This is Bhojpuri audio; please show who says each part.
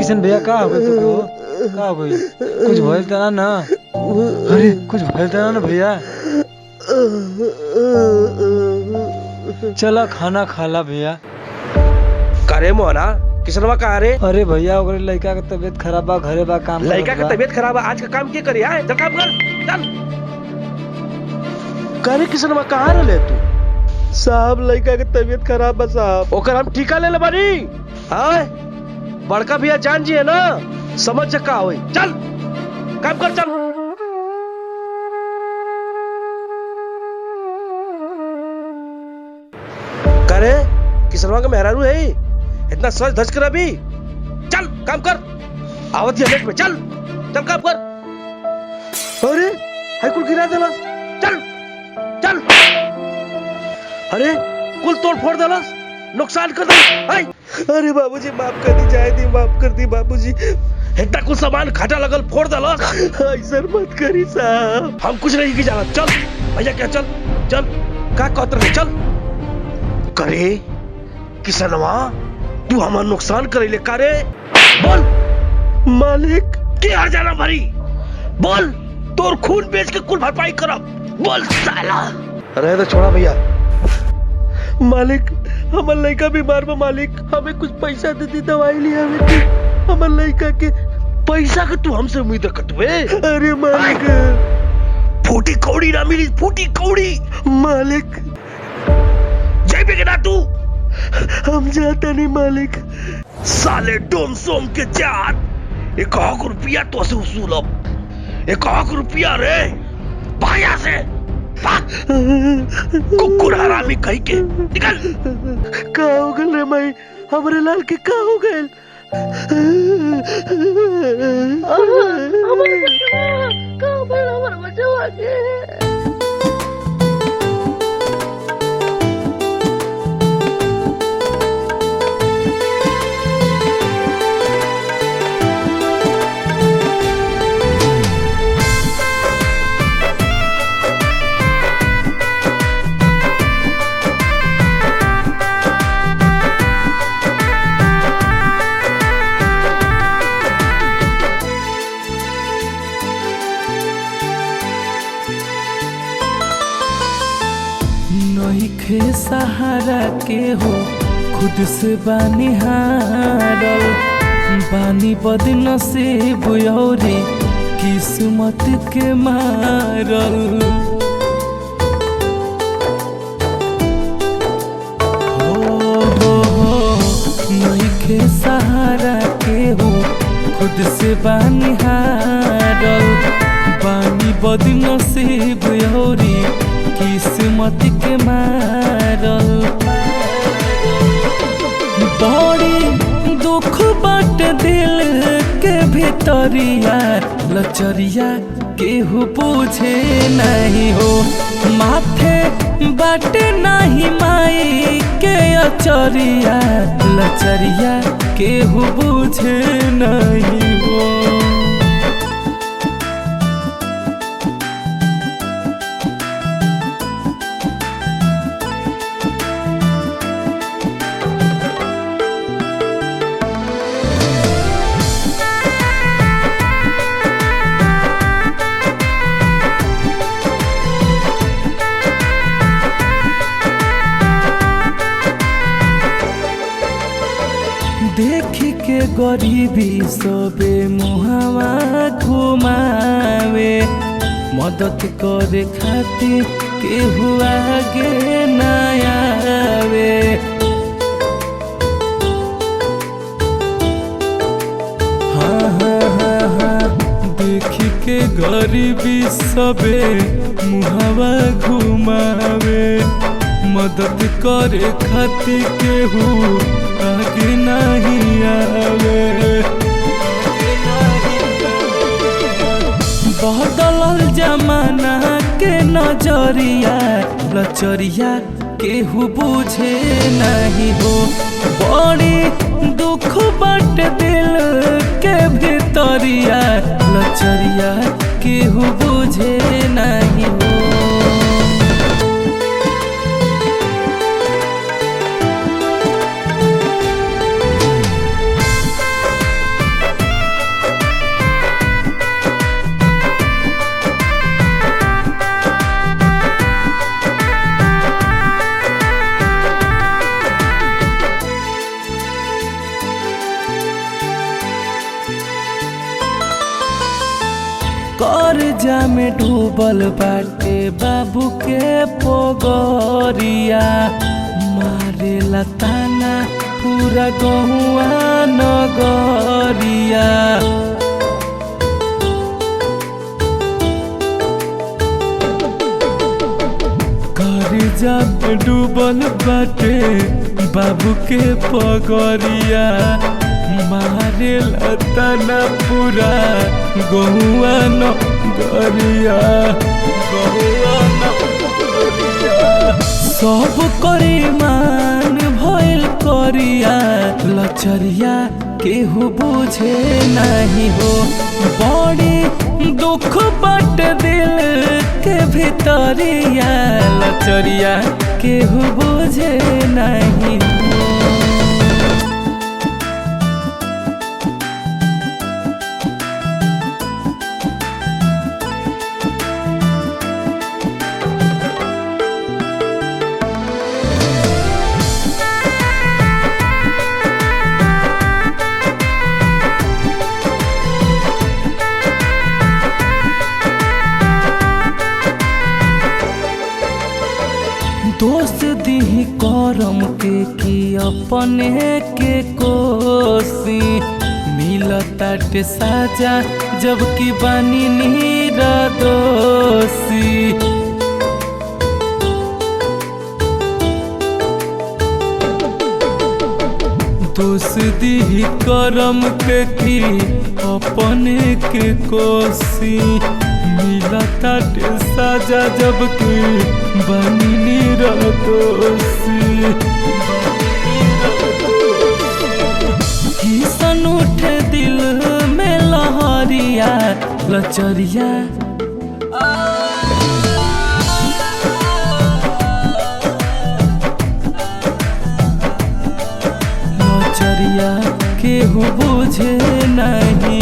Speaker 1: किशन भैया का हो गई तो का हो गई? कुछ भइल तना ना? अरे कुछ भइल तना ना भैया? चला खाना खाला भैया।
Speaker 2: करे मोहना किसनवा कहा रे?
Speaker 1: अरे भैया ओकरे लड़का के तबीयत खराब बा, घरे बा, काम
Speaker 2: लड़का की तबीयत खराब है, आज का काम क्या करी है? चल काम कर, चल। करे किसनवा कहा रे तू?
Speaker 3: साहब लड़का के तबीयत खराब बा साहब।
Speaker 2: ओकर हम टीका ले ले बानी। हां बड़का भैया जान जी है ना, समझ जा का होई। चल काम कर, चल। करे किसनवा का मेहरारू है, इतना सच धज कर अभी। चल काम कर, आवत है लेट में। चल चल काम कर। अरे हाई कुल गिरा देला। चल चल। अरे कुल तोड़ फोड़ देला, नुकसान कर दे।
Speaker 3: अरे बाबूजी माफ कर दी, जाए दी, माफ कर दी बाबूजी।
Speaker 2: इतना कुछ सामान घाटा लगल फोड़ देला।
Speaker 3: ऐसा मत करी साहब।
Speaker 2: हम कुछ नहीं की जाना। चल भैया क्या, चल चल का कहते रहे, चल। करे किसनवा तू हमारा नुकसान करे ले करे? बोल
Speaker 3: मालिक
Speaker 2: क्या हर जाना भरी? बोल तोर खून बेच के कुल भरपाई करब। बोल साला।
Speaker 3: रहे तो छोड़ा भैया। मालिक हमार लड़का बीमार बा मालिक, हमें कुछ पैसा दे दी, दवाई लिया हमें हमार लड़का के।
Speaker 2: पैसा के तू हमसे उम्मीद करतुए?
Speaker 3: अरे मालिक
Speaker 2: फूटी कौड़ी ना मिली, फूटी कौड़ी।
Speaker 3: मालिक
Speaker 2: जय बेगना तू।
Speaker 3: हम जाते नहीं मालिक।
Speaker 2: साले डोम सोम के जात 1 रुपया तो से उसूलब। 1 रुपया रे भाया से। कुकुर हरामी कहीं के निकल।
Speaker 3: का हो गल रे माई, हमरे लाल के का हो गल?
Speaker 4: हमारे बच्चा के
Speaker 5: नइखे सहारा के हो, खुद से बानी हारल, बानी बदनसीब औरी किस्मत के मारल। हो नइखे सहारा के हो, खुद से बानी हारल, बानी बदनसीब औरी किस्मत के मारल। बड़ी दुख बाट दिल के भीतरिया, लचरिया केहू पूछे नहीं हो, माथे बाट नहीं माई के अचरिया, लचरिया केहू पूछे नहीं हो। देखी के गरीबी सबे मुहावा घुमावे, मदद करे खातिर केहू आगे ना आवे। हाँ, देखी के गरीबी सबे मुहावा घुमावे, मदद करे खातिर केहू आगे नहीं आवे। बदलल जमाना के नजरिया, लचरिया केहू बुझे नहीं हो, बड़ी दुख बाट दिल के भीतरिया, लचरिया केहू बुझे नहीं हो। कर्जा में डूबल बाटे बाबू के पोगरिया मारे लताना पूरा गहुआ नगरिया कर्जा में डूबल बाटे बाबू के पगरिया मारे लताना पूरा गहुआ नगरिया सब करी मान भइल करिया लचरिया केहू बुझे नहीं हो बड़ी दुख बट दिल के भितरिया लचरिया केहू बुझे नहीं हो। दोस्त दी करम के कि अपने के कोसी मिलताटे साजा जबकि बानी निर्दोषी दोस्ती करम के कि अपने के कोसी मिलताटे साजा जबकि बानी निर्दोषी किसन उठे दिल में लहरिया लचरिया लचरिया केहू बुझे नहीं।